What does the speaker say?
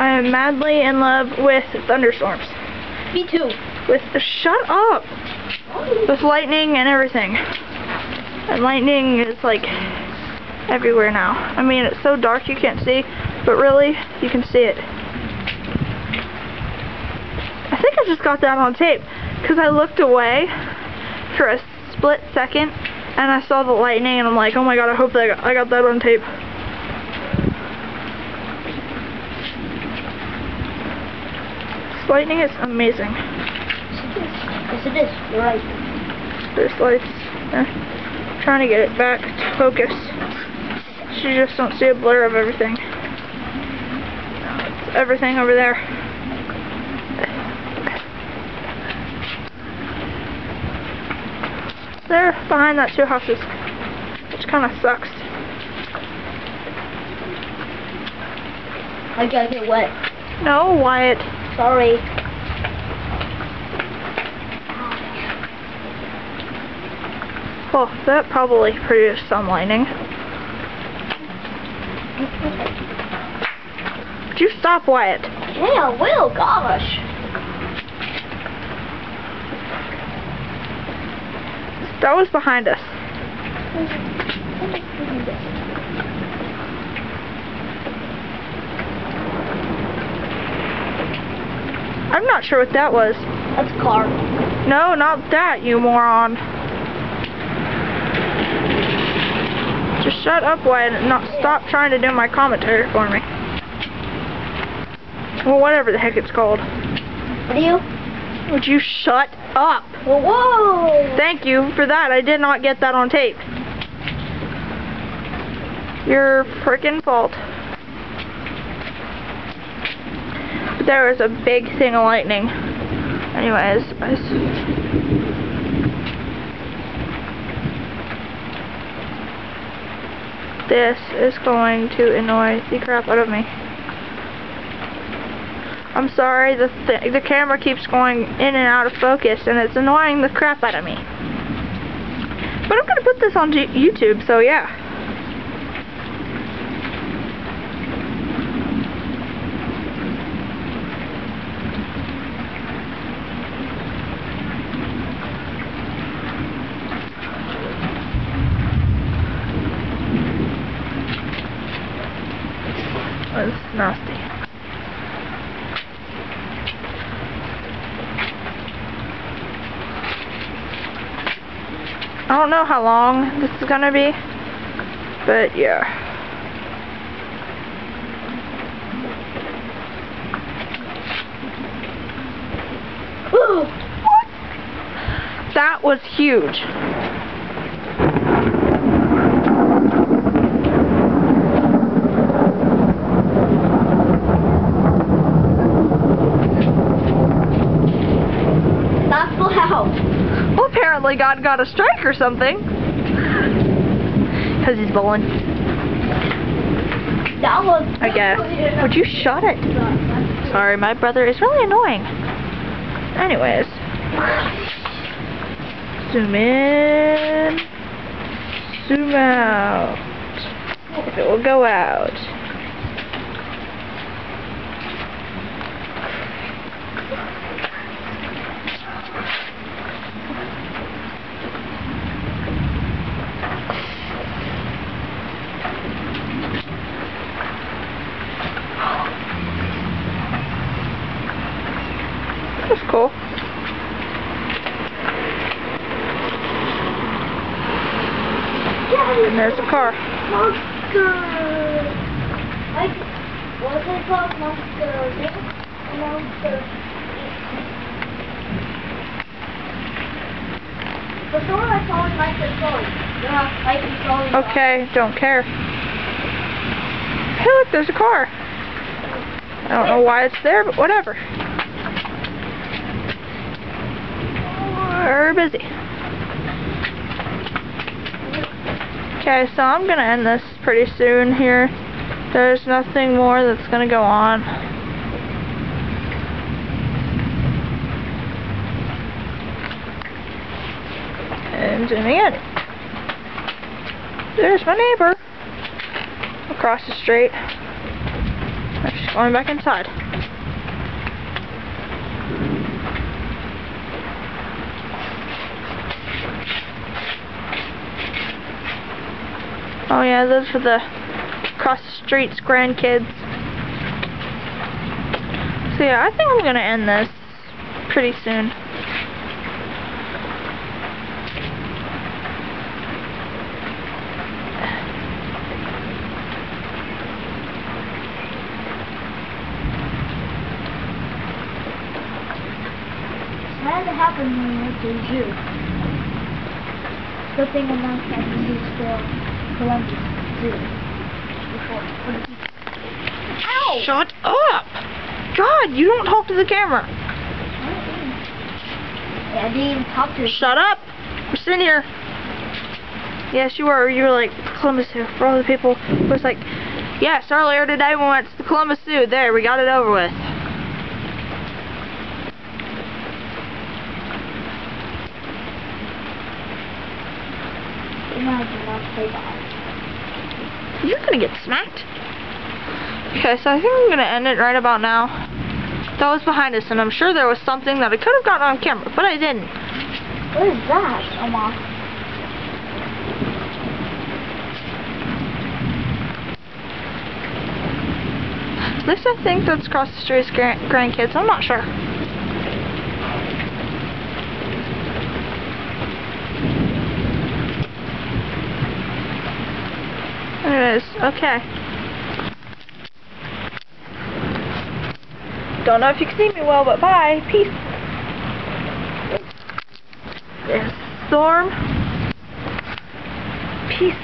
I am madly in love with thunderstorms. Me too. Shut up! With lightning and everything. And lightning is like everywhere now. I mean, it's so dark you can't see, but really, you can see it. I think I just got that on tape, because I looked away for a split second, and I saw the lightning, and I'm like, oh my god, I hope that I got that on tape. This lightning is amazing. Yes, it is. You're right. There's lights. Trying to get it back to focus. So you just don't see a blur of everything. No, it's everything over there. They're behind that 2 houses, which kind of sucks. I gotta get wet. No, Wyatt. Sorry. Oh, that probably produced some lightning. Would you stop, Wyatt? Yeah, I will. Gosh. That was behind us. I'm not sure what that was. That's a car. No, not that, you moron. Just shut up, Wyatt, and stop trying to do my commentary for me. Well, whatever the heck it's called. What are you? Would you shut up? Whoa! Thank you for that. I did not get that on tape. Your frickin' fault. But there was a big thing of lightning. Anyways, this is going to annoy the crap out of me. I'm sorry, the camera keeps going in and out of focus, and it's annoying the crap out of me. But I'm gonna put this on YouTube, so yeah. That's nasty. I don't know how long this is gonna be, but yeah. Ooh. What? That was huge. That's loud. Well, apparently God got a strike or something. Because he's bowling. That was... I guess. Would you shut it? Sorry, my brother is really annoying. Anyways. Zoom in. Zoom out. If it will go out. That's cool. And there's a car. Monster. Like, what's it called? Monster. Monster. Before I saw it like this going. Yeah, like it's going. Okay, don't care. Hey, look, there's a car. I don't know why it's there, but whatever. We're busy. Okay, so I'm gonna end this pretty soon here. There's nothing more that's gonna go on. And zooming in. There's my neighbor across the street. She's going back inside. Oh yeah, those are the across the street's grandkids. So yeah, I think I'm gonna end this pretty soon. What had happened when we went to the zoo? Good thing I'm not at the zoo still. Columbus Zoo. Before. Ow! Shut up! God, you don't talk to the camera. Yeah, I didn't even talk to her. Shut up! We're sitting here. Yes, you were. You were like, Columbus Zoo. For all the people who was like, yes, earlier today we went to the Columbus Zoo. There, we got it over with. You're gonna get smacked. Okay, so I think I'm gonna end it right about now. That was behind us, and I'm sure there was something that I could have gotten on camera, but I didn't. What is that, Oma? At least I think that's across the street's grandkids. I'm not sure. Anyways, okay. Don't know if you can see me well, but bye. Peace. There's Storm. Peace.